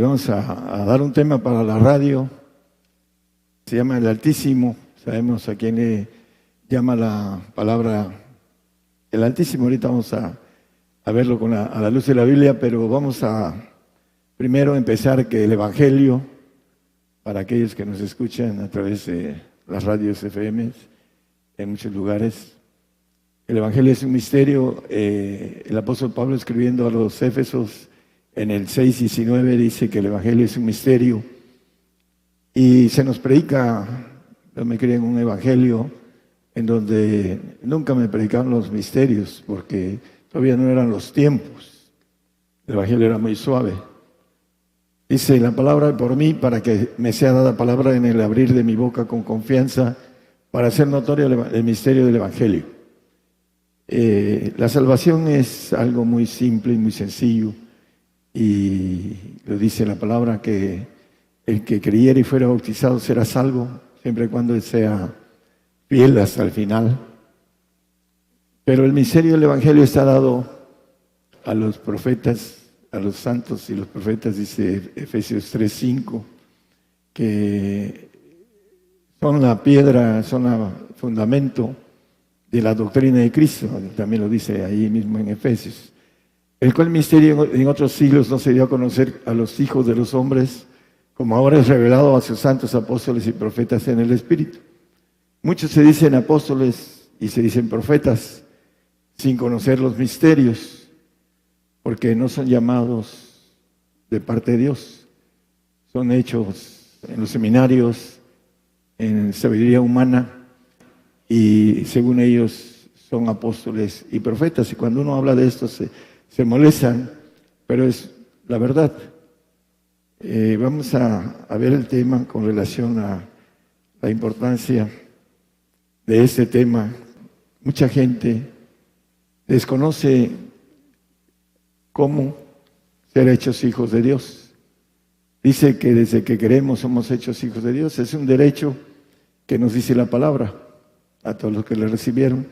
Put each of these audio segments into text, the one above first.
Vamos a dar un tema para la radio, se llama el Altísimo. Sabemos a quién le llama la palabra el Altísimo. Ahorita vamos a verlo a la luz de la Biblia, pero vamos a primero empezar que el Evangelio, para aquellos que nos escuchan a través de las radios FM en muchos lugares, el Evangelio es un misterio. El apóstol Pablo, escribiendo a los Éfesos en el 6:19, dice que el Evangelio es un misterio y se nos predica. Yo me crié en un Evangelio en donde nunca me predicaban los misterios porque todavía no eran los tiempos. El Evangelio era muy suave. Dice la palabra por mí, para que me sea dada palabra en el abrir de mi boca con confianza, para hacer notorio el misterio del Evangelio. La salvación es algo muy simple y muy sencillo, y lo dice la palabra, que el que creyera y fuera bautizado será salvo, siempre y cuando él sea fiel hasta el final. Pero el misterio del Evangelio está dado a los profetas, a los santos y los profetas, dice Efesios 3:5, que son la piedra, son el fundamento de la doctrina de Cristo. También lo dice ahí mismo en Efesios. El cual misterio en otros siglos no se dio a conocer a los hijos de los hombres, como ahora es revelado a sus santos apóstoles y profetas en el Espíritu. Muchos se dicen apóstoles y se dicen profetas sin conocer los misterios, porque no son llamados de parte de Dios. Son hechos en los seminarios, en sabiduría humana, y según ellos son apóstoles y profetas. Y cuando uno habla de esto se molestan, pero es la verdad. Vamos a ver el tema con relación a la importancia de este tema. Mucha gente desconoce cómo ser hechos hijos de Dios. Dice que desde que queremos somos hechos hijos de Dios. Es un derecho que nos dice la palabra. A todos los que le recibieron,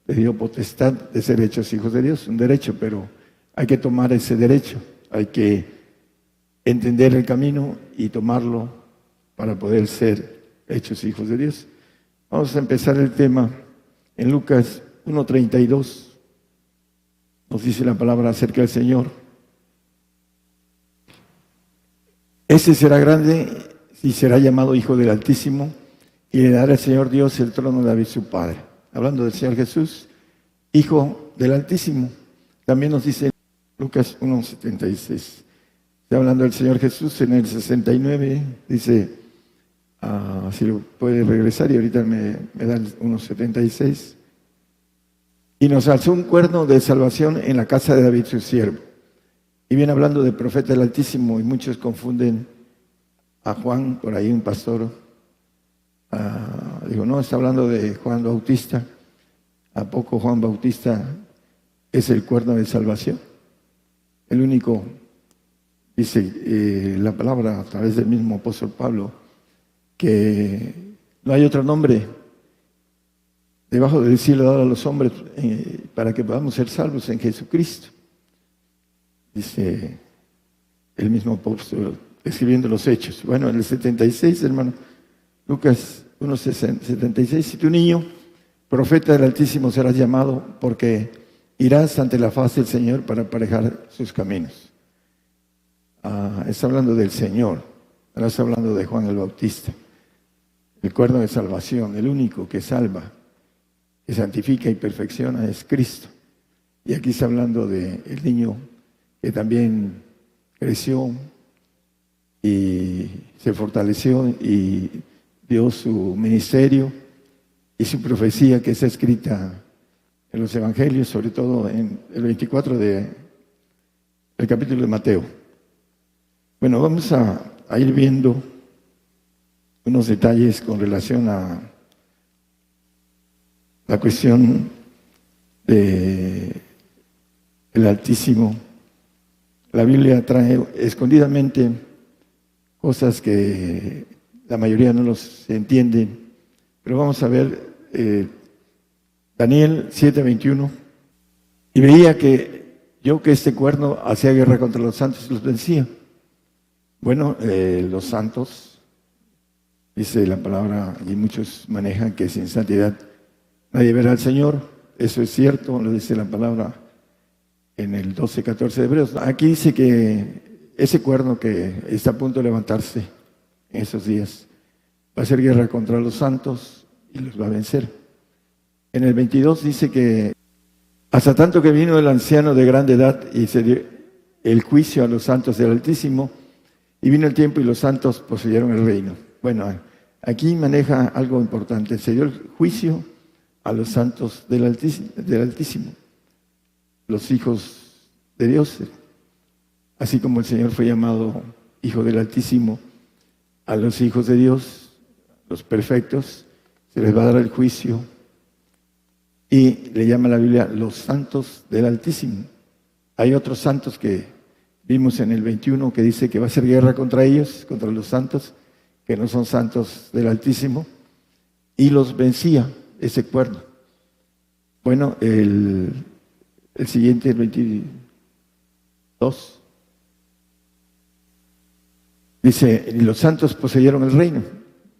les dio potestad de ser hechos hijos de Dios. Un derecho, pero hay que tomar ese derecho. Hay que entender el camino y tomarlo para poder ser hechos hijos de Dios. Vamos a empezar el tema en Lucas 1:32. Nos dice la palabra acerca del Señor. Ese será grande y será llamado Hijo del Altísimo, y le dará al Señor Dios el trono de David su padre. Hablando del Señor Jesús, Hijo del Altísimo. También nos dice Lucas 1:76. Está hablando del Señor Jesús en el 69. Dice, si lo puede regresar, y ahorita me da el 1:76. Y nos alzó un cuerno de salvación en la casa de David su siervo. Y viene hablando del profeta del Altísimo, y muchos confunden a Juan, por ahí un pastor. Digo, no, está hablando de Juan Bautista. ¿A poco Juan Bautista es el cuerno de salvación? El único, dice la palabra a través del mismo apóstol Pablo, que no hay otro nombre debajo del cielo dado a los hombres para que podamos ser salvos en Jesucristo. Dice el mismo apóstol escribiendo los Hechos. Bueno, en el 76, hermano, Lucas 1:76, y tu niño, profeta del Altísimo serás llamado, porque irás ante la faz del Señor para aparejar sus caminos. Está hablando del Señor, ahora está hablando de Juan el Bautista, el cuerno de salvación, el único que salva, que santifica y perfecciona es Cristo. Y aquí está hablando del niño que también creció y se fortaleció y dio su ministerio y su profecía, que está escrita en los evangelios, sobre todo en el 24 del capítulo de Mateo. Bueno, vamos a ir viendo unos detalles con relación a la cuestión del Altísimo. La Biblia trae escondidamente cosas que la mayoría no los entienden, pero vamos a ver Daniel 7:21. Y veía que este cuerno hacía guerra contra los santos y los vencía. Bueno, los santos, dice la palabra, y muchos manejan que sin santidad nadie verá al Señor. Eso es cierto, lo dice la palabra en el 12:14 de Hebreos. Aquí dice que ese cuerno que está a punto de levantarse en esos días va a hacer guerra contra los santos y los va a vencer. En el 22 dice que hasta tanto que vino el anciano de grande edad y se dio el juicio a los santos del Altísimo, y vino el tiempo y los santos poseyeron el reino. Bueno, aquí maneja algo importante. Se dio el juicio a los santos del Altísimo, los hijos de Dios. Así como el Señor fue llamado Hijo del Altísimo, a los hijos de Dios, los perfectos, se les va a dar el juicio. Y le llama la Biblia los santos del Altísimo. Hay otros santos que vimos en el 21 que dice que va a hacer guerra contra ellos, contra los santos, que no son santos del Altísimo, y los vencía ese cuerno. Bueno, el siguiente, el 22, dice, y los santos poseyeron el reino.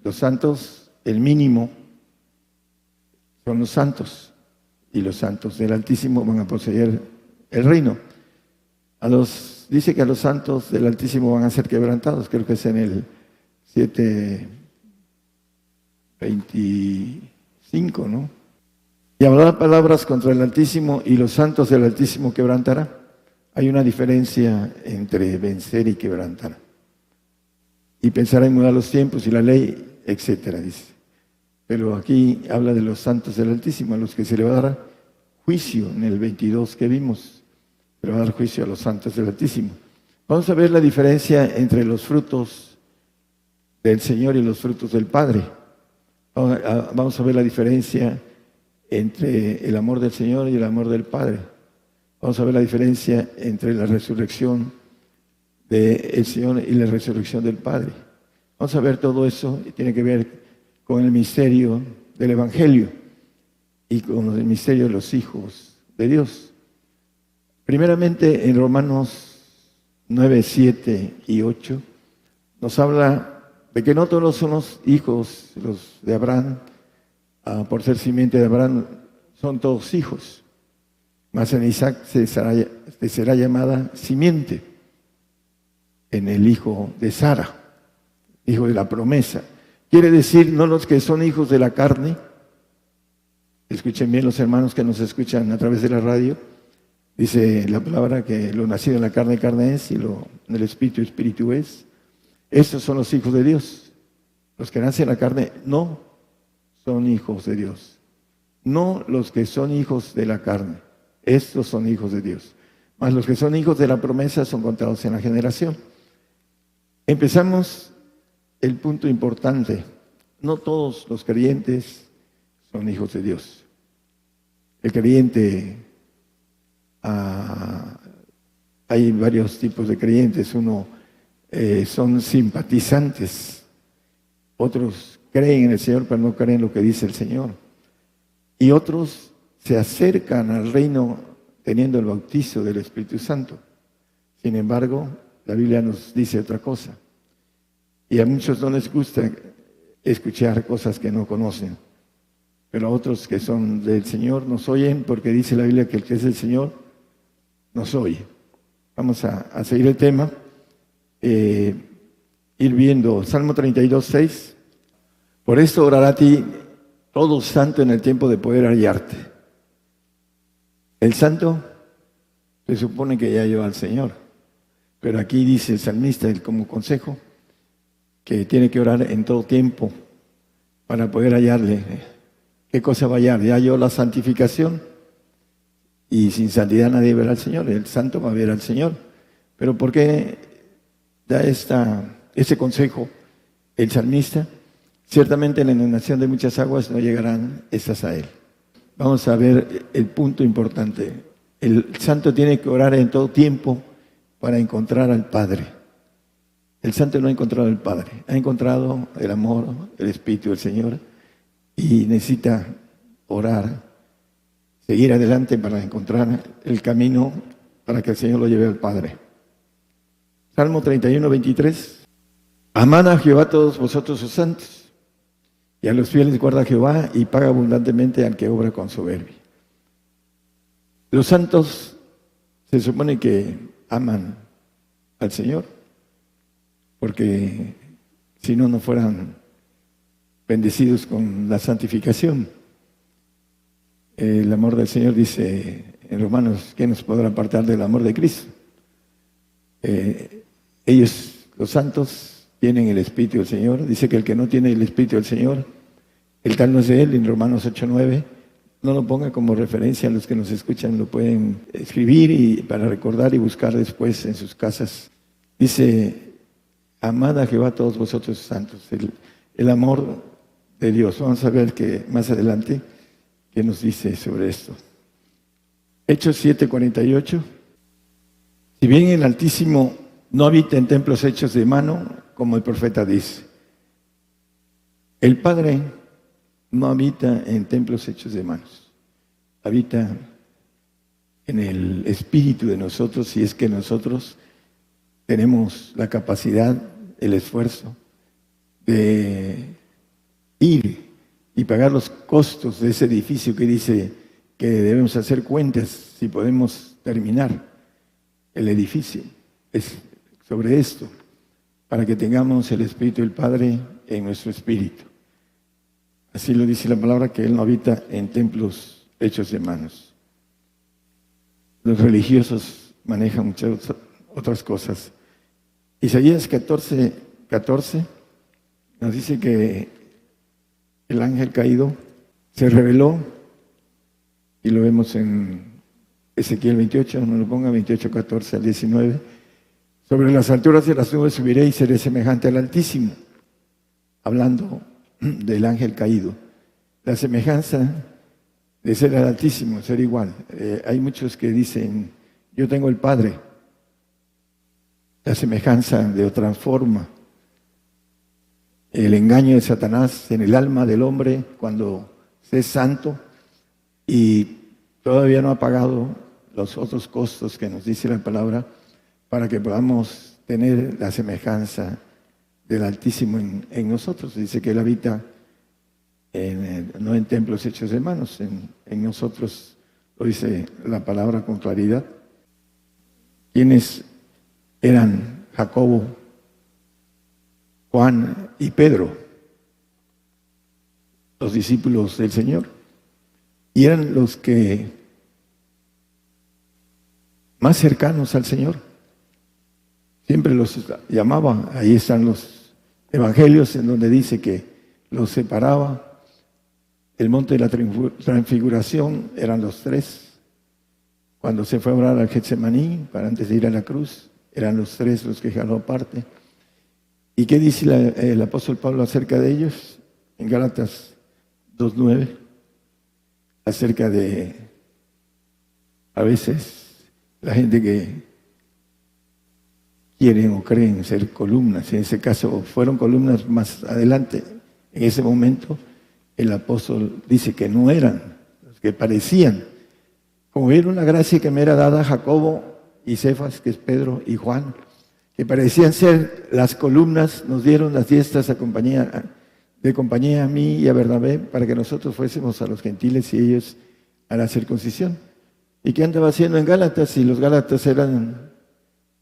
Los santos, el mínimo, son los santos, y los santos del Altísimo van a poseer el reino. Dice que a los santos del Altísimo van a ser quebrantados, creo que es en el 7:25, ¿no? Y hablará palabras contra el Altísimo y los santos del Altísimo quebrantará. Hay una diferencia entre vencer y quebrantar. Y pensará en mudar los tiempos y la ley, etcétera, dice. Pero aquí habla de los santos del Altísimo, a los que se le va a dar juicio en el 22 que vimos. Se le va a dar juicio a los santos del Altísimo. Vamos a ver la diferencia entre los frutos del Señor y los frutos del Padre. Vamos a ver la diferencia entre el amor del Señor y el amor del Padre. Vamos a ver la diferencia entre la resurrección del Señor y la resurrección del Padre. Vamos a ver todo eso y tiene que ver con el misterio del Evangelio y con el misterio de los hijos de Dios. Primeramente, en Romanos 9, 7 y 8, nos habla de que no todos son los hijos, los de Abraham, por ser simiente de Abraham, son todos hijos. Mas en Isaac será llamada simiente, en el hijo de Sara, hijo de la promesa. Quiere decir, no los que son hijos de la carne. Escuchen bien los hermanos que nos escuchan a través de la radio. Dice la palabra que lo nacido en la carne, carne es, y lo en el espíritu, espíritu es. Estos son los hijos de Dios. Los que nacen en la carne no son hijos de Dios. No los que son hijos de la carne. Estos son hijos de Dios. Mas los que son hijos de la promesa son contados en la generación. Empezamos el punto importante. No todos los creyentes son hijos de Dios. El creyente, hay varios tipos de creyentes. Uno son simpatizantes. Otros creen en el Señor, pero no creen lo que dice el Señor. Y otros se acercan al reino teniendo el bautizo del Espíritu Santo. Sin embargo, la Biblia nos dice otra cosa. Y a muchos no les gusta escuchar cosas que no conocen. Pero a otros que son del Señor nos oyen, porque dice la Biblia que el que es del Señor nos oye. Vamos a seguir el tema. Ir viendo Salmo 32, 6. Por esto orará a ti todo santo en el tiempo de poder hallarte. El santo se supone que ya halló al Señor. Pero aquí dice el salmista, como consejo, que tiene que orar en todo tiempo para poder hallarle. ¿Qué cosa va a hallar? Ya halló la santificación. Y sin santidad nadie verá al Señor. El santo va a ver al Señor. Pero ¿por qué da ese consejo el salmista? Ciertamente en la inundación de muchas aguas no llegarán estas a él. Vamos a ver el punto importante. El santo tiene que orar en todo tiempo para encontrar al Padre. El santo no ha encontrado al Padre, ha encontrado el amor, el Espíritu del Señor y necesita orar, seguir adelante para encontrar el camino para que el Señor lo lleve al Padre. Salmo 31, 23. Amad a Jehová todos vosotros sus santos, y a los fieles guarda Jehová y paga abundantemente al que obra con soberbia. Los santos se supone que aman al Señor, porque si no, no fueran bendecidos con la santificación. El amor del Señor, dice en Romanos, ¿quién nos podrá apartar del amor de Cristo? Ellos, los santos, tienen el Espíritu del Señor. Dice que el que no tiene el Espíritu del Señor, el tal no es de él, en Romanos 8:9. No lo ponga como referencia, a los que nos escuchan lo pueden escribir y para recordar y buscar después en sus casas. Dice, amad a Jehová todos vosotros santos, el amor de Dios. Vamos a ver que más adelante qué nos dice sobre esto. Hechos 7:48. Si bien el Altísimo no habita en templos hechos de mano, como el profeta dice, el Padre no habita en templos hechos de manos, habita en el espíritu de nosotros, si es que nosotros tenemos la capacidad, el esfuerzo de ir y pagar los costos de ese edificio que dice que debemos hacer cuentas si podemos terminar el edificio. Es sobre esto, para que tengamos el Espíritu del Padre en nuestro espíritu. Así lo dice la palabra, que Él no habita en templos hechos de manos. Los religiosos manejan muchas otras cosas. Isaías 14:14 nos dice que el ángel caído se reveló, y lo vemos en Ezequiel 28, no lo ponga, 28:14 al 19. Sobre las alturas de las nubes subiré y seré semejante al Altísimo, hablando del ángel caído. La semejanza de ser al Altísimo, ser igual. Hay muchos que dicen, yo tengo el Padre. La semejanza de otra forma. El engaño de Satanás en el alma del hombre cuando es santo y todavía no ha pagado los otros costos que nos dice la palabra para que podamos tener la semejanza del Altísimo en nosotros. Dice que Él habita no en templos hechos de manos, en nosotros, lo dice la palabra con claridad. ¿Quiénes eran Jacobo, Juan y Pedro? Los discípulos del Señor. Y eran los que más cercanos al Señor. Siempre los llamaba. Ahí están los evangelios en donde dice que los separaba. El monte de la transfiguración eran los tres. Cuando se fue a orar al Getsemaní, para antes de ir a la cruz, eran los tres los que jaló aparte. ¿Y qué dice el apóstol Pablo acerca de ellos? En Gálatas 2:9, acerca de a veces la gente que quieren o creen ser columnas. En ese caso fueron columnas más adelante. En ese momento el apóstol dice que no eran los que parecían. Como era una gracia que me era dada a Jacobo y Cefas, que es Pedro y Juan, que parecían ser las columnas, nos dieron las diestas de compañía a mí y a Bernabé para que nosotros fuésemos a los gentiles y ellos a la circuncisión. ¿Y qué andaba haciendo en Gálatas? Si los Gálatas eran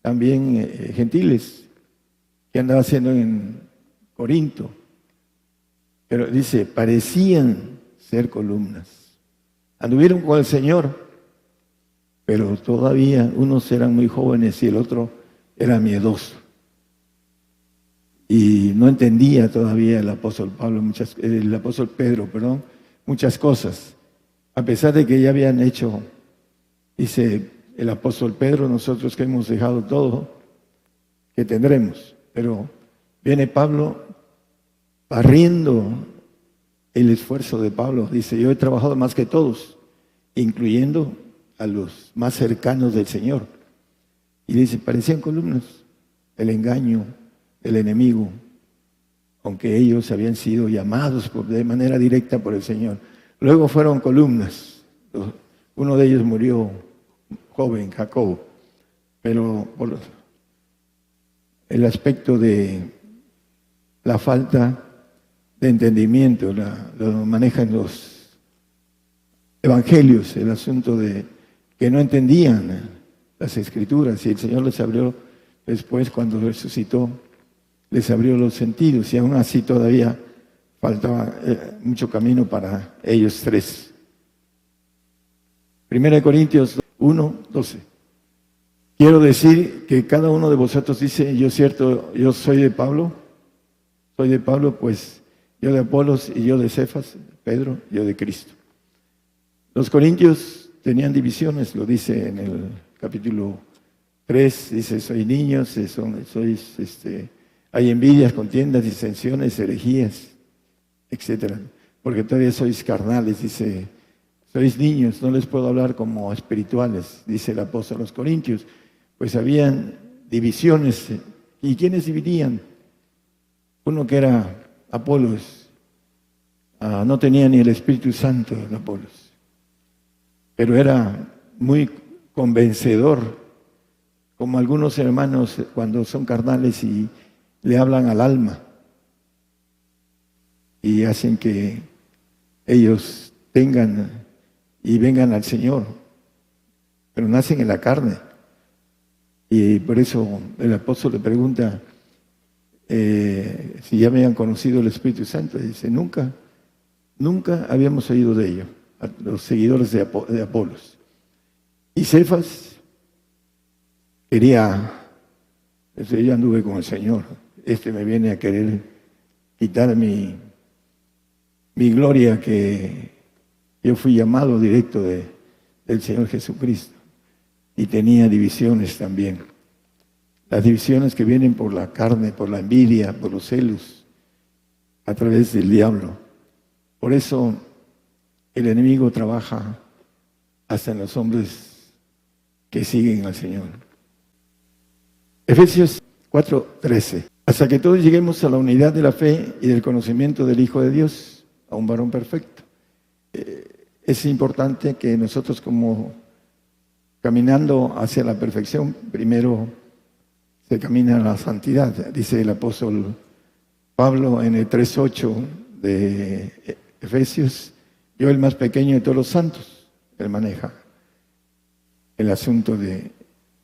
también gentiles. ¿Qué andaba haciendo en Corinto? Pero dice, parecían ser columnas. Anduvieron con el Señor, pero todavía unos eran muy jóvenes y el otro era miedoso. Y no entendía todavía el apóstol Pedro, muchas cosas. A pesar de que ya habían hecho, dice el apóstol Pedro, nosotros que hemos dejado todo, que tendremos. Pero viene Pablo barriendo el esfuerzo de Pablo. Dice, yo he trabajado más que todos, incluyendo a los más cercanos del Señor. Y dice, parecían columnas, el engaño del enemigo, aunque ellos habían sido llamados de manera directa por el Señor. Luego fueron columnas. Uno de ellos murió joven, Jacobo, pero el aspecto de la falta de entendimiento, lo manejan los evangelios, el asunto de que no entendían las escrituras, y el Señor les abrió después, cuando resucitó, les abrió los sentidos, y aún así todavía faltaba mucho camino para ellos tres. 1 Corintios 1:12. Quiero decir que cada uno de vosotros dice, yo soy de Pablo, pues yo de Apolos y yo de Cefas, Pedro, yo de Cristo. Los corintios tenían divisiones, lo dice en el capítulo 3, dice, sois niños, hay envidias, contiendas, disensiones, herejías, etcétera, porque todavía sois carnales, dice, sois niños, no les puedo hablar como espirituales, dice el apóstol a los corintios, pues habían divisiones. ¿Y quiénes dividían? Uno que era Apolos, no tenía ni el Espíritu Santo de Apolos, pero era muy convencedor, como algunos hermanos cuando son carnales y le hablan al alma y hacen que ellos tengan y vengan al Señor, pero nacen en la carne. Y por eso el apóstol le pregunta si ya habían conocido el Espíritu Santo. Y dice, nunca habíamos oído de ello, a los seguidores de Apolos. Y Cefas quería, yo anduve con el Señor, me viene a querer quitar mi gloria, que yo fui llamado directo del Señor Jesucristo. Y tenía divisiones también. Las divisiones que vienen por la carne, por la envidia, por los celos, a través del diablo. Por eso el enemigo trabaja hasta en los hombres que siguen al Señor. Efesios 4:13. Hasta que todos lleguemos a la unidad de la fe y del conocimiento del Hijo de Dios, a un varón perfecto. Es importante que nosotros, como caminando hacia la perfección, primero se camina a la santidad. Dice el apóstol Pablo en el 3:8 de Efesios, yo el más pequeño de todos los santos. Él maneja el asunto de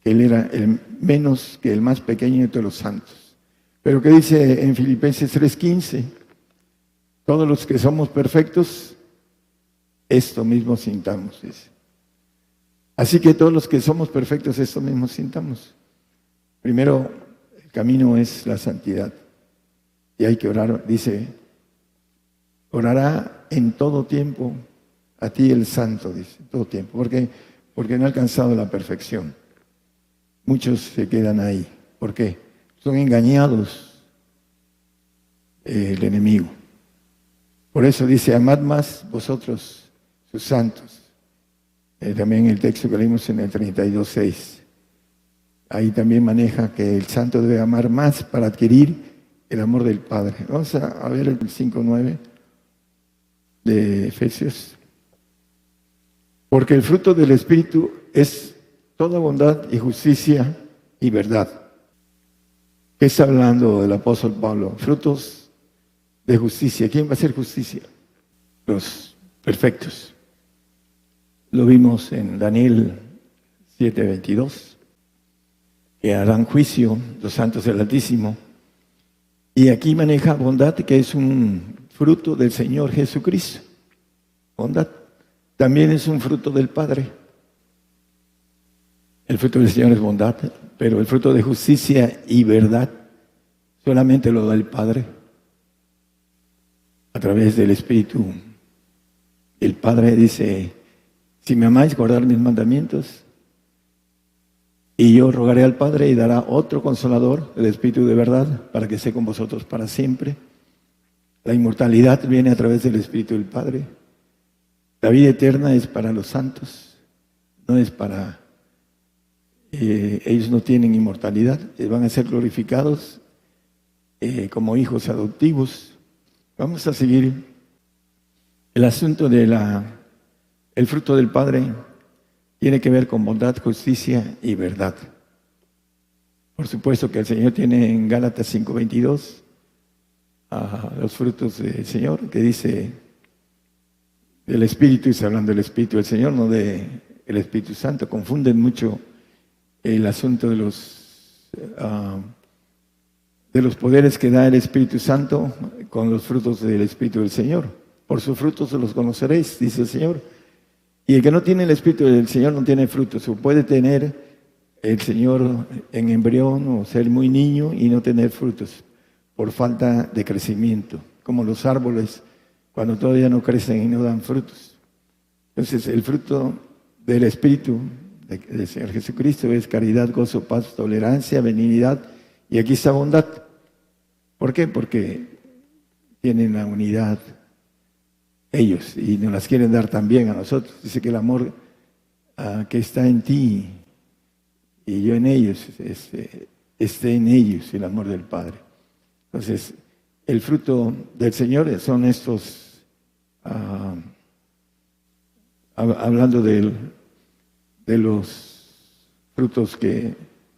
que él era el menos que el más pequeño de todos los santos. Pero ¿qué dice en Filipenses 3:15? Todos los que somos perfectos, esto mismo sintamos, dice. Así que todos los que somos perfectos, esto mismo sintamos. Primero, el camino es la santidad. Y hay que orar, dice, orará en todo tiempo a ti el santo, dice, todo tiempo. ¿Por qué? Porque no ha alcanzado la perfección. Muchos se quedan ahí. ¿Por qué? Son engañados el enemigo. Por eso dice, amad más vosotros, sus santos. También el texto que leímos en el 32:6. Ahí también maneja que el santo debe amar más para adquirir el amor del Padre. Vamos a ver el 5:9 de Efesios. Porque el fruto del Espíritu es toda bondad y justicia y verdad. ¿Qué está hablando el apóstol Pablo? Frutos de justicia. ¿Quién va a hacer justicia? Los perfectos. Lo vimos en Daniel 7:22, que harán juicio los santos del Altísimo. Y aquí maneja bondad, que es un fruto del Señor Jesucristo. Bondad. También es un fruto del Padre. El fruto del Señor es bondad, pero el fruto de justicia y verdad solamente lo da el Padre a través del Espíritu. El Padre dice, si me amáis, guardad mis mandamientos, y yo rogaré al Padre y dará otro consolador, el Espíritu de verdad, para que esté con vosotros para siempre. La inmortalidad viene a través del Espíritu del Padre. La vida eterna es para los santos, no es para... ellos no tienen inmortalidad, van a ser glorificados como hijos adoptivos. Vamos a seguir el asunto de el fruto del Padre. Tiene que ver con bondad, justicia y verdad. Por supuesto que el Señor tiene en Gálatas 5:22 los frutos del Señor, que dice del Espíritu, y está hablando del Espíritu del Señor, no del Espíritu Santo. Confunden mucho el asunto de los poderes que da el Espíritu Santo con los frutos del Espíritu del Señor. Por sus frutos los conoceréis, dice el Señor. Y el que no tiene el Espíritu del Señor no tiene frutos. O puede tener el Señor en embrión o ser muy niño y no tener frutos por falta de crecimiento, como los árboles cuando todavía no crecen y no dan frutos. Entonces, el fruto del Espíritu del Señor Jesucristo es caridad, gozo, paz, tolerancia, benignidad, y aquí está bondad. ¿Por qué? Porque tienen la unidad ellos y nos las quieren dar también a nosotros. Dice que el amor que está en ti y yo en ellos, esté en ellos el amor del Padre. Entonces, el fruto del Señor son estos, hablando de los frutos que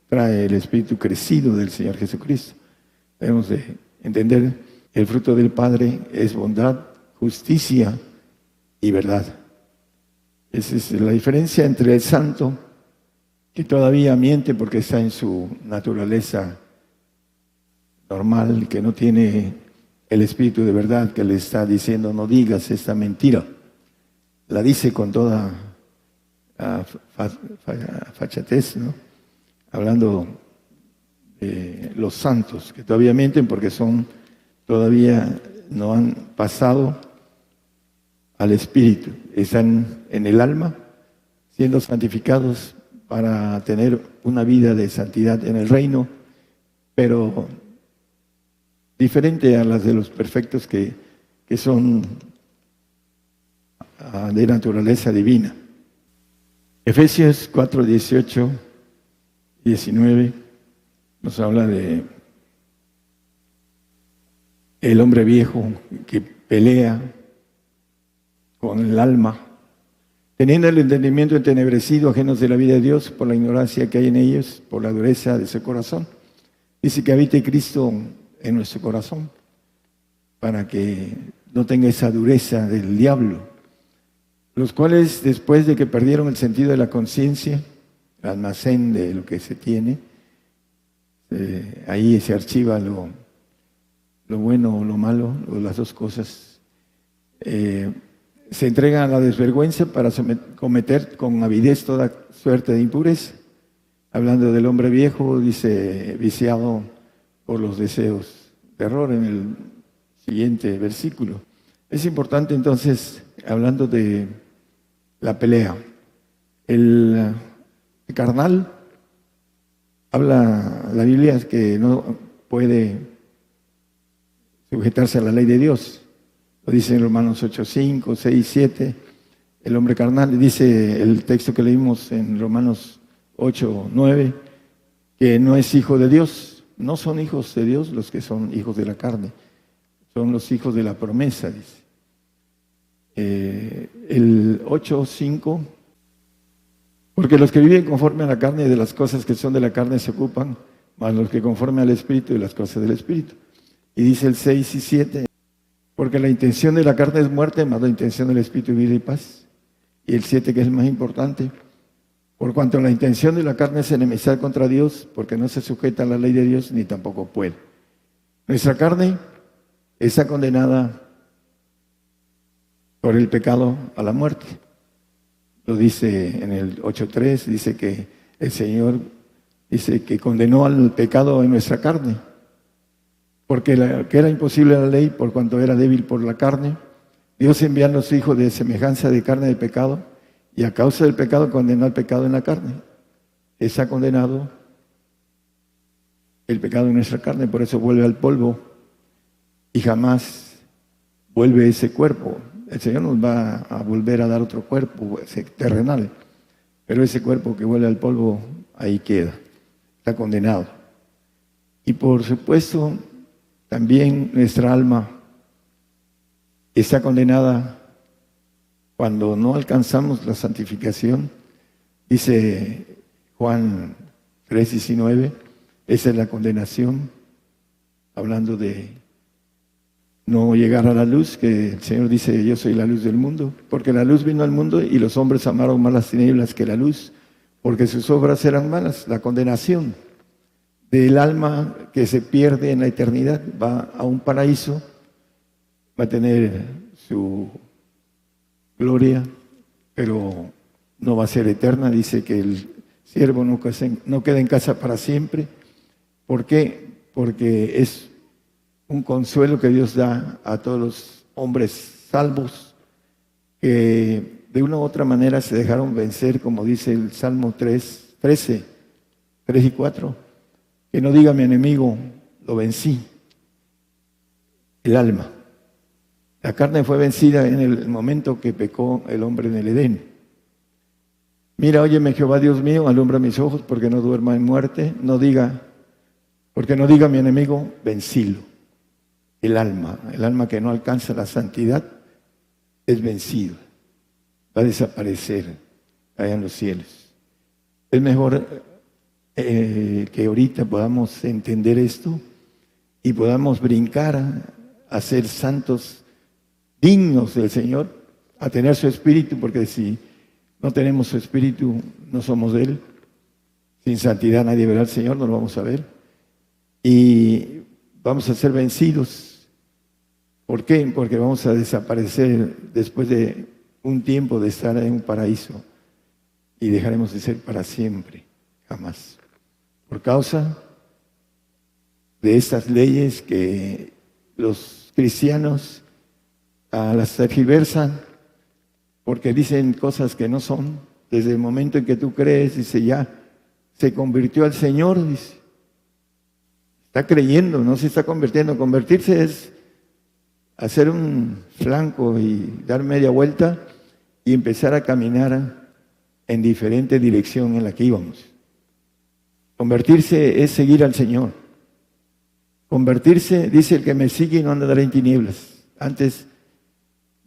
trae el Espíritu crecido del Señor Jesucristo. Debemos de entender, el fruto del Padre es bondad, justicia y verdad. Esa es la diferencia entre el santo, que todavía miente porque está en su naturaleza normal, que no tiene el Espíritu de verdad, que le está diciendo no digas esta mentira. La dice con toda fachatez, ¿no? Hablando de los santos, que todavía mienten porque todavía no han pasado al Espíritu. Están en el alma, siendo santificados para tener una vida de santidad en el reino, pero diferente a las de los perfectos que son de naturaleza divina. Efesios 4:18, 19 nos habla de el hombre viejo que pelea con el alma, teniendo el entendimiento entenebrecido, ajenos de la vida de Dios por la ignorancia que hay en ellos, por la dureza de su corazón. Dice que habite Cristo en nuestro corazón, para que no tenga esa dureza del diablo, los cuales, después de que perdieron el sentido de la conciencia, el almacén de lo que se tiene, ahí se archiva lo bueno o lo malo, o las dos cosas, se entregan a la desvergüenza para cometer con avidez toda suerte de impureza. Hablando del hombre viejo, dice, viciado por los deseos de error en el siguiente versículo. Es importante entonces, hablando de la pelea, el carnal, habla la Biblia que no puede sujetarse a la ley de Dios. Lo dice en Romanos 8:5, 6, 7. El hombre carnal, dice el texto que leímos en Romanos 8:9, que no es hijo de Dios. No son hijos de Dios los que son hijos de la carne, son los hijos de la promesa, dice. El 8:5, porque los que viven conforme a la carne de las cosas que son de la carne se ocupan, mas los que conforme al Espíritu de las cosas del Espíritu. Y dice el 6 y 7, porque la intención de la carne es muerte, mas la intención del Espíritu es vida y paz. Y el 7, que es el más importante, por cuanto la intención de la carne es enemistad contra Dios, porque no se sujeta a la ley de Dios, ni tampoco puede. Nuestra carne está condenada por el pecado a la muerte. Lo dice en el 8:3, dice que el Señor dice que condenó al pecado en nuestra carne, porque que era imposible la ley por cuanto era débil por la carne, Dios enviando a su Hijo de semejanza de carne de pecado, y a causa del pecado condenó al pecado en la carne. Está condenado el pecado en nuestra carne, por eso vuelve al polvo y jamás vuelve ese cuerpo. El Señor nos va a volver a dar otro cuerpo terrenal, pero ese cuerpo que vuelve al polvo, ahí queda, está condenado. Y por supuesto, también nuestra alma está condenada cuando no alcanzamos la santificación. Dice Juan 3:19, Esa es la condenación, hablando de no llegar a la luz, que el Señor dice, yo soy la luz del mundo, porque la luz vino al mundo y los hombres amaron más las tinieblas que la luz, porque sus obras eran malas. La condenación del alma que se pierde en la eternidad va a un paraíso, va a tener su gloria, pero no va a ser eterna. Dice que el siervo no queda en casa para siempre. ¿Por qué? Porque es un consuelo que Dios da a todos los hombres salvos que de una u otra manera se dejaron vencer, como dice el Salmo 13, 3 y 4, que no diga mi enemigo, lo vencí, el alma. La carne fue vencida en el momento que pecó el hombre en el Edén. Mira, óyeme Jehová Dios mío, alumbra mis ojos porque no duerma en muerte, porque no diga mi enemigo, vencílo. El alma que no alcanza la santidad es vencido, va a desaparecer allá en los cielos. Es mejor que ahorita podamos entender esto y podamos brincar a ser santos, dignos del Señor, a tener su espíritu, porque si no tenemos su espíritu, no somos de Él. Sin santidad nadie verá al Señor, no lo vamos a ver. Y vamos a ser vencidos. ¿Por qué? Porque vamos a desaparecer después de un tiempo de estar en un paraíso y dejaremos de ser para siempre, jamás. Por causa de estas leyes que los cristianos las tergiversan, porque dicen cosas que no son. Desde el momento en que tú crees, dice, ya se convirtió al Señor, dice. Está creyendo, no se está convirtiendo. Convertirse es hacer un flanco y dar media vuelta y empezar a caminar en diferente dirección en la que íbamos. Convertirse es seguir al Señor. Convertirse, dice, el que me sigue no andará en tinieblas. Antes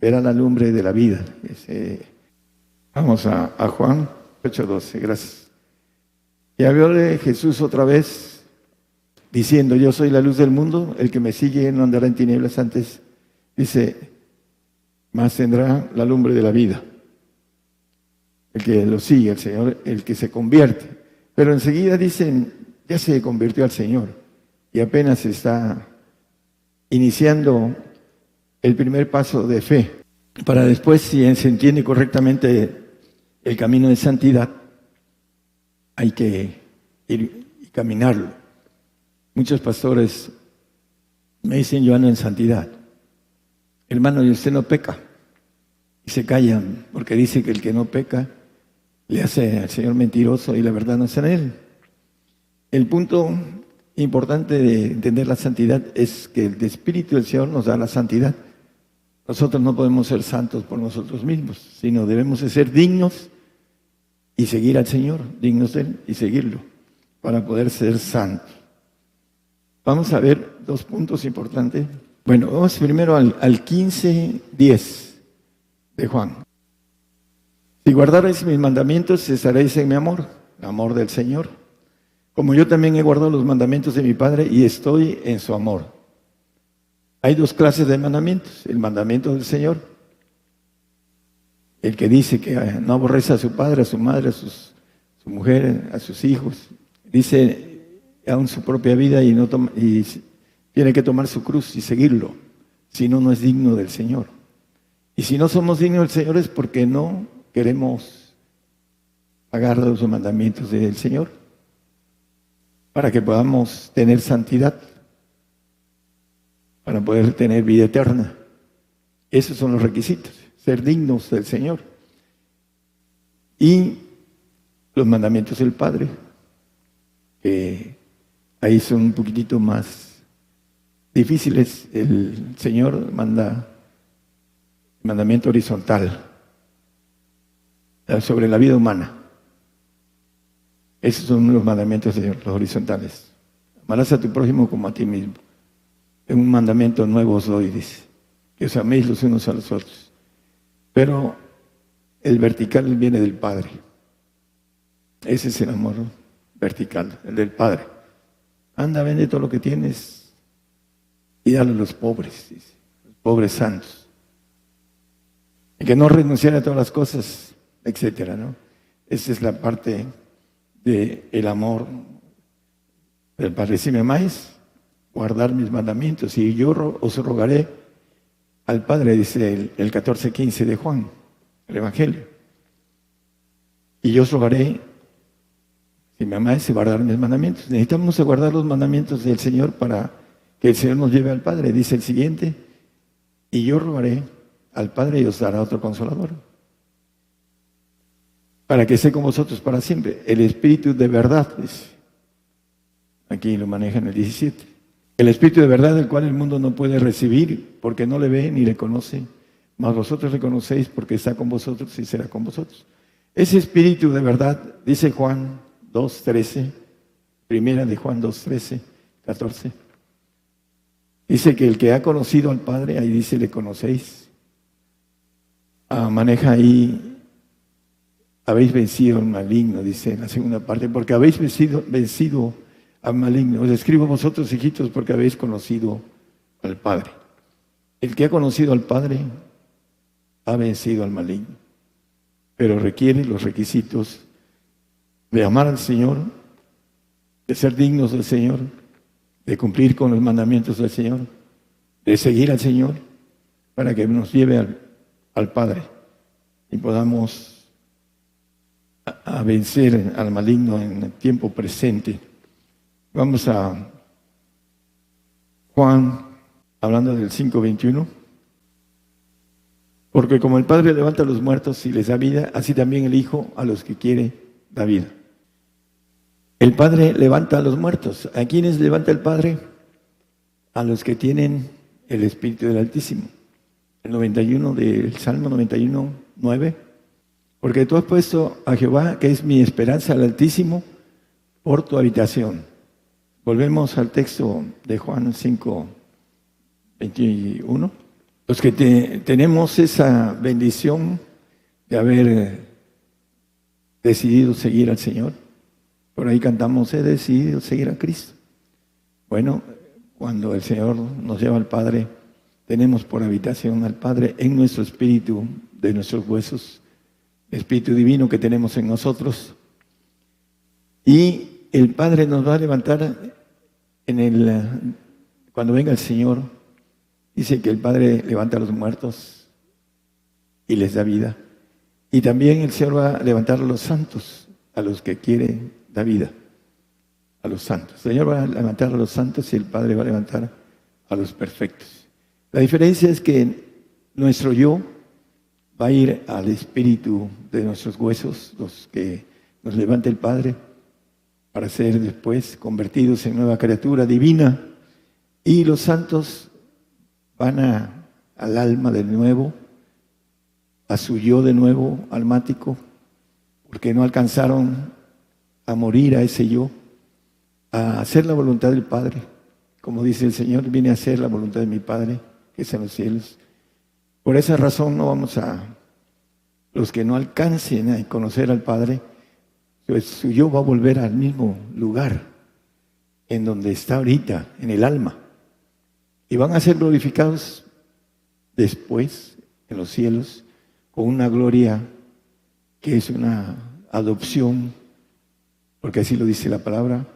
verá la lumbre de la vida. Vamos a Juan 8:12, gracias. Y hablóle Jesús otra vez, diciendo, yo soy la luz del mundo, el que me sigue no andará en tinieblas. Antes dice, más tendrá la lumbre de la vida. El que lo sigue, el Señor, el que se convierte. Pero enseguida dicen, ya se convirtió al Señor. Y apenas está iniciando el primer paso de fe. Para después, si se entiende correctamente el camino de santidad, hay que ir y caminarlo. Muchos pastores me dicen, yo ando en santidad. Hermano, y usted no peca. Y se callan, porque dice que el que no peca le hace al Señor mentiroso y la verdad no está en él. El punto importante de entender la santidad es que el Espíritu del Señor nos da la santidad. Nosotros no podemos ser santos por nosotros mismos, sino debemos de ser dignos y seguir al Señor, dignos de Él y seguirlo, para poder ser santos. Vamos a ver dos puntos importantes. Bueno, vamos primero al 15:10 de Juan. Si guardaréis mis mandamientos, estaréis en mi amor, el amor del Señor. Como yo también he guardado los mandamientos de mi Padre y estoy en su amor. Hay dos clases de mandamientos. El mandamiento del Señor, el que dice que no aborrece a su padre, a su madre, a su mujer, a sus hijos. Dice aún su propia vida y tiene que tomar su cruz y seguirlo. Si no, no es digno del Señor. Y si no somos dignos del Señor es porque no queremos pagar los mandamientos del Señor para que podamos tener santidad, para poder tener vida eterna. Esos son los requisitos, ser dignos del Señor. Y los mandamientos del Padre, que ahí son un poquitito más difíciles. El Señor manda el mandamiento horizontal sobre la vida humana. Esos son los mandamientos de Dios, los horizontales. Amarás a tu prójimo como a ti mismo. Un mandamiento nuevo os doy, dice, que os améis los unos a los otros. Pero el vertical viene del Padre. Ese es el amor vertical, el del Padre. anda, vende todo lo que tienes y dale a los pobres, dice, los pobres santos. Y que no renunciara a todas las cosas, etcétera, ¿no? Esa es la parte del amor del Padre. Si me amáis, guardar mis mandamientos, y yo os rogaré al Padre, dice el 14:15 de Juan, el Evangelio. Y yo os rogaré, si me amáis, guardar mis mandamientos. Necesitamos guardar los mandamientos del Señor para que el Señor nos lleve al Padre. Dice el siguiente, y yo rogaré al Padre y os dará otro Consolador, para que esté con vosotros para siempre. El Espíritu de verdad, dice. Aquí lo maneja en el 17. El Espíritu de verdad, el cual el mundo no puede recibir, porque no le ve ni le conoce, mas vosotros le conocéis porque está con vosotros y será con vosotros. Ese Espíritu de verdad, dice Juan 2:13, primera de Juan 2:13, 14. Dice que el que ha conocido al Padre, ahí dice, le conocéis. Maneja ahí, habéis vencido al maligno, dice en la segunda parte, porque habéis vencido al maligno. Os escribo a vosotros, hijitos, porque habéis conocido al Padre. El que ha conocido al Padre ha vencido al maligno, pero requiere los requisitos de amar al Señor, de ser dignos del Señor, de cumplir con los mandamientos del Señor, de seguir al Señor, para que nos lleve al Padre y podamos a vencer al maligno en el tiempo presente. Vamos a Juan, hablando del 5:21. Porque como el Padre levanta a los muertos y les da vida, así también el Hijo a los que quiere da vida. El Padre levanta a los muertos. ¿A quiénes levanta el Padre? A los que tienen el Espíritu del Altísimo. El 91 del Salmo 91:9. Porque tú has puesto a Jehová, que es mi esperanza, al Altísimo, por tu habitación. Volvemos al texto de Juan 5:21. Los que tenemos esa bendición de haber decidido seguir al Señor. Por ahí cantamos, he decidido seguir a Cristo. Bueno, cuando el Señor nos lleva al Padre, tenemos por habitación al Padre en nuestro espíritu, de nuestros huesos, Espíritu Divino que tenemos en nosotros. Y el Padre nos va a levantar cuando venga el Señor. Dice que el Padre levanta a los muertos y les da vida. Y también el Señor va a levantar a los santos, a los que quiere dar vida, a los santos. El Señor va a levantar a los santos y el Padre va a levantar a los perfectos. La diferencia es que nuestro yo va a ir al espíritu de nuestros huesos, los que nos levanta el Padre, para ser después convertidos en nueva criatura divina. Y los santos van al alma de nuevo, a su yo de nuevo almático, porque no alcanzaron a morir a ese yo, a hacer la voluntad del Padre. Como dice el Señor, vine a hacer la voluntad de mi Padre, que es en los cielos. Por esa razón no vamos los que no alcancen a conocer al Padre, pues su yo va a volver al mismo lugar en donde está ahorita, en el alma. Y van a ser glorificados después en los cielos con una gloria que es una adopción, porque así lo dice la palabra.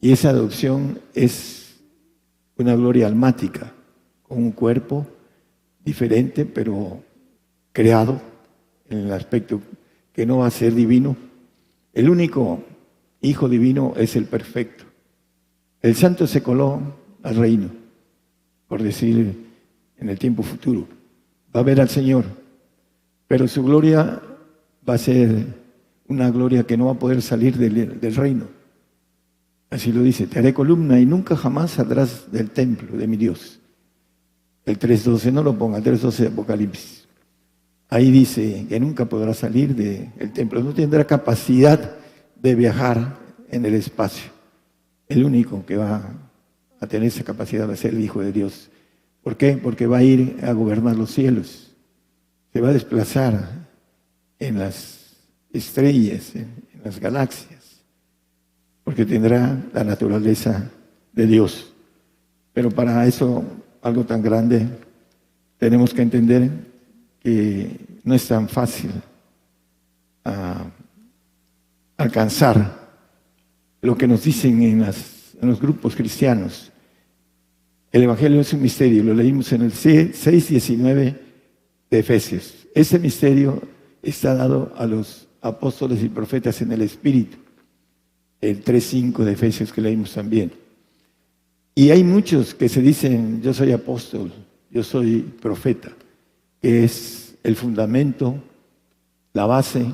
Y esa adopción es una gloria almática, con un cuerpo diferente, pero creado en el aspecto que no va a ser divino. El único Hijo divino es el perfecto. El santo se coló al reino, por decir en el tiempo futuro. Va a ver al Señor, pero su gloria va a ser una gloria que no va a poder salir del reino. Así lo dice, te haré columna y nunca jamás saldrás del templo de mi Dios. El 3:12, no lo ponga, el 3:12 de Apocalipsis. Ahí dice que nunca podrá salir del templo, no tendrá capacidad de viajar en el espacio. El único que va a tener esa capacidad de ser el Hijo de Dios. ¿Por qué? Porque va a ir a gobernar los cielos. Se va a desplazar en las estrellas, en las galaxias. porque tendrá la naturaleza de Dios. Pero para eso, algo tan grande, tenemos que entender que no es tan fácil alcanzar lo que nos dicen en los grupos cristianos. El Evangelio es un misterio, lo leímos en el 6:19 de Efesios. Ese misterio está dado a los apóstoles y profetas en el Espíritu. El 3:5 de Efesios que leímos también. Y hay muchos que se dicen, yo soy apóstol, yo soy profeta, que es el fundamento, la base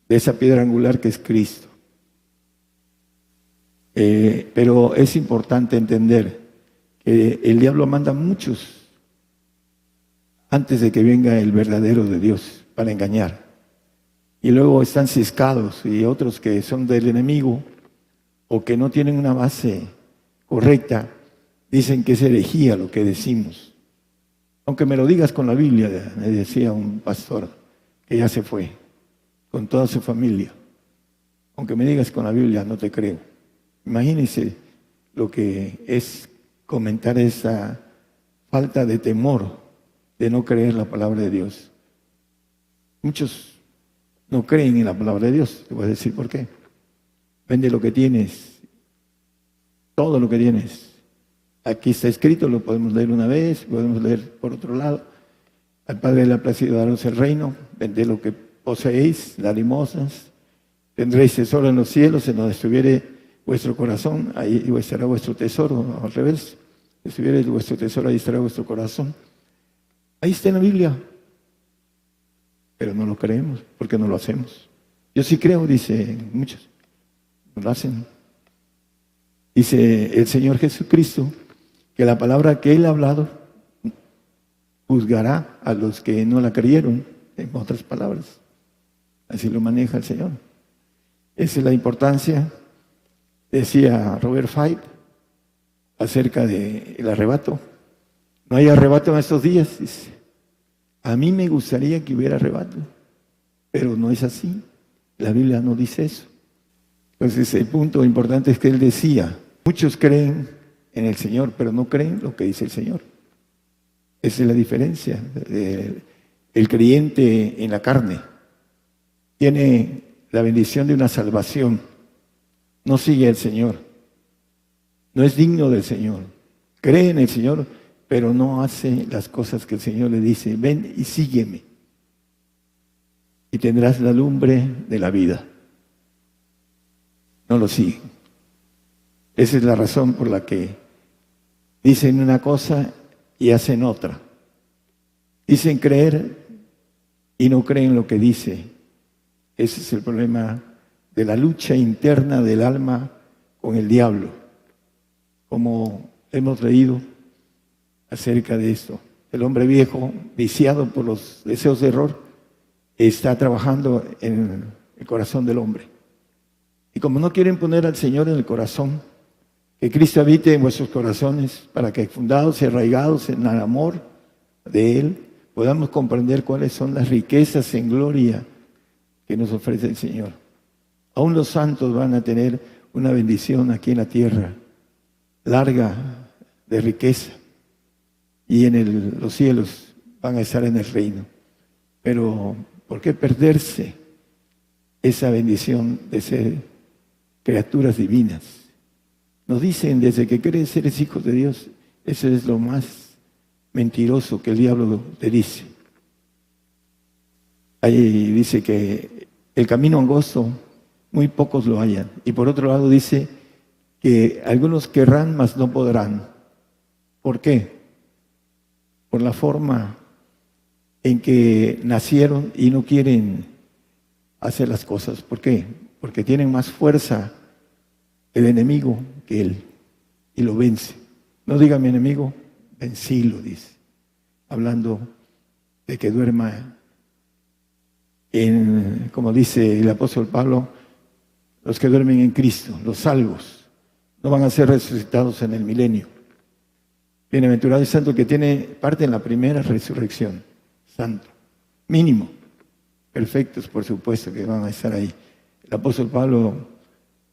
de esa piedra angular que es Cristo. Pero es importante entender que el diablo manda muchos antes de que venga el verdadero de Dios para engañar. Y luego están ciscados y otros que son del enemigo o que no tienen una base correcta, dicen que es herejía lo que decimos. Aunque me lo digas con la Biblia, me decía un pastor que ya se fue, con toda su familia. Aunque me digas con la Biblia, no te creo. Imagínense lo que es comentar esa falta de temor de no creer la palabra de Dios. Muchos no creen en la palabra de Dios. Te voy a decir por qué. Vende lo que tienes, todo lo que tienes. Aquí está escrito, lo podemos leer una vez, podemos leer por otro lado. Al Padre le ha placido daros el reino, vended lo que poseéis, las limosnas, tendréis tesoro en los cielos, en donde estuviere vuestro corazón, ahí estará vuestro tesoro, al revés. Si estuviere vuestro tesoro, ahí estará vuestro corazón. Ahí está en la Biblia, pero no lo creemos, porque no lo hacemos. Yo sí creo, dice muchos, no lo hacen. Dice el Señor Jesucristo que la palabra que Él ha hablado juzgará a los que no la creyeron, en otras palabras. Así lo maneja el Señor. Esa es la importancia, decía Robert Fight, acerca del arrebato. No hay arrebato en estos días, dice. A mí me gustaría que hubiera arrebato, pero no es así. La Biblia no dice eso. Entonces el punto importante es que Él decía, muchos creen en el Señor, pero no creen lo que dice el Señor. Esa es la diferencia. El creyente en la carne tiene la bendición de una salvación. No sigue al Señor. No es digno del Señor. Cree en el Señor, pero no hace las cosas que el Señor le dice. Ven y sígueme. Y tendrás la lumbre de la vida. No lo siguen. Esa es la razón por la que dicen una cosa y hacen otra. Dicen creer y no creen lo que dice. Ese es el problema de la lucha interna del alma con el diablo. Como hemos leído acerca de esto. El hombre viejo, viciado por los deseos de error, está trabajando en el corazón del hombre. Y como no quieren poner al Señor en el corazón, que Cristo habite en vuestros corazones para que fundados y arraigados en el amor de Él, podamos comprender cuáles son las riquezas en gloria que nos ofrece el Señor. Aún los santos van a tener una bendición aquí en la tierra, larga de riqueza, y en los cielos van a estar en el reino. Pero, ¿por qué perderse esa bendición de ser criaturas divinas? Nos dicen, desde que crees eres hijos de Dios. Eso es lo más mentiroso que el diablo te dice. Ahí dice que el camino angosto, muy pocos lo hallan. Y por otro lado dice que algunos querrán, mas no podrán. ¿Por qué? Por la forma en que nacieron y no quieren hacer las cosas. ¿Por qué? Porque tienen más fuerza el enemigo que él, y lo vence. No diga mi enemigo, vencílo, dice. Hablando de que duerma como dice el apóstol Pablo, los que duermen en Cristo, los salvos, no van a ser resucitados en el milenio. Bienaventurado y santo que tiene parte en la primera resurrección. Santo, mínimo. Perfectos, por supuesto, que van a estar ahí. El apóstol Pablo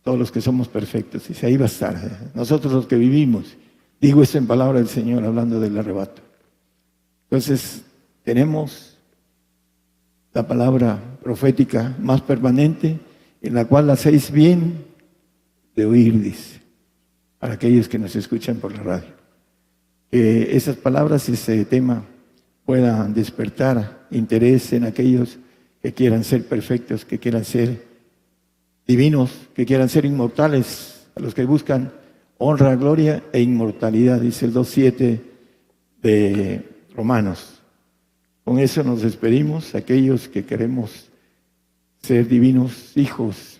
todos los que somos perfectos. Dice, ahí va a estar. Nosotros los que vivimos. Digo esto en palabra del Señor, hablando del arrebato. Entonces, tenemos la palabra profética más permanente, en la cual hacéis bien de oír, dice, para aquellos que nos escuchan por la radio. Que esas palabras y ese tema puedan despertar interés en aquellos que quieran ser perfectos, que quieran ser divinos, que quieran ser inmortales, a los que buscan honra, gloria e inmortalidad, dice el 2:7 de Romanos. Con eso nos despedimos, aquellos que queremos ser divinos hijos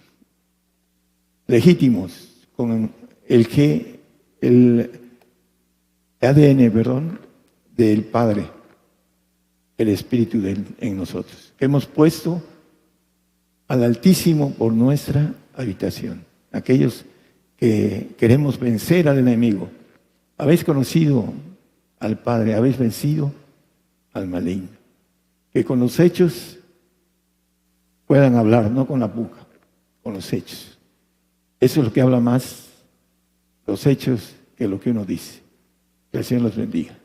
legítimos, con el ADN, del Padre, el Espíritu en nosotros, que hemos puesto al Altísimo por nuestra habitación. Aquellos que queremos vencer al enemigo, habéis conocido al Padre, habéis vencido al maligno. Que con los hechos puedan hablar, no con la boca, con los hechos. Eso es lo que habla más los hechos que lo que uno dice. Que el Señor los bendiga.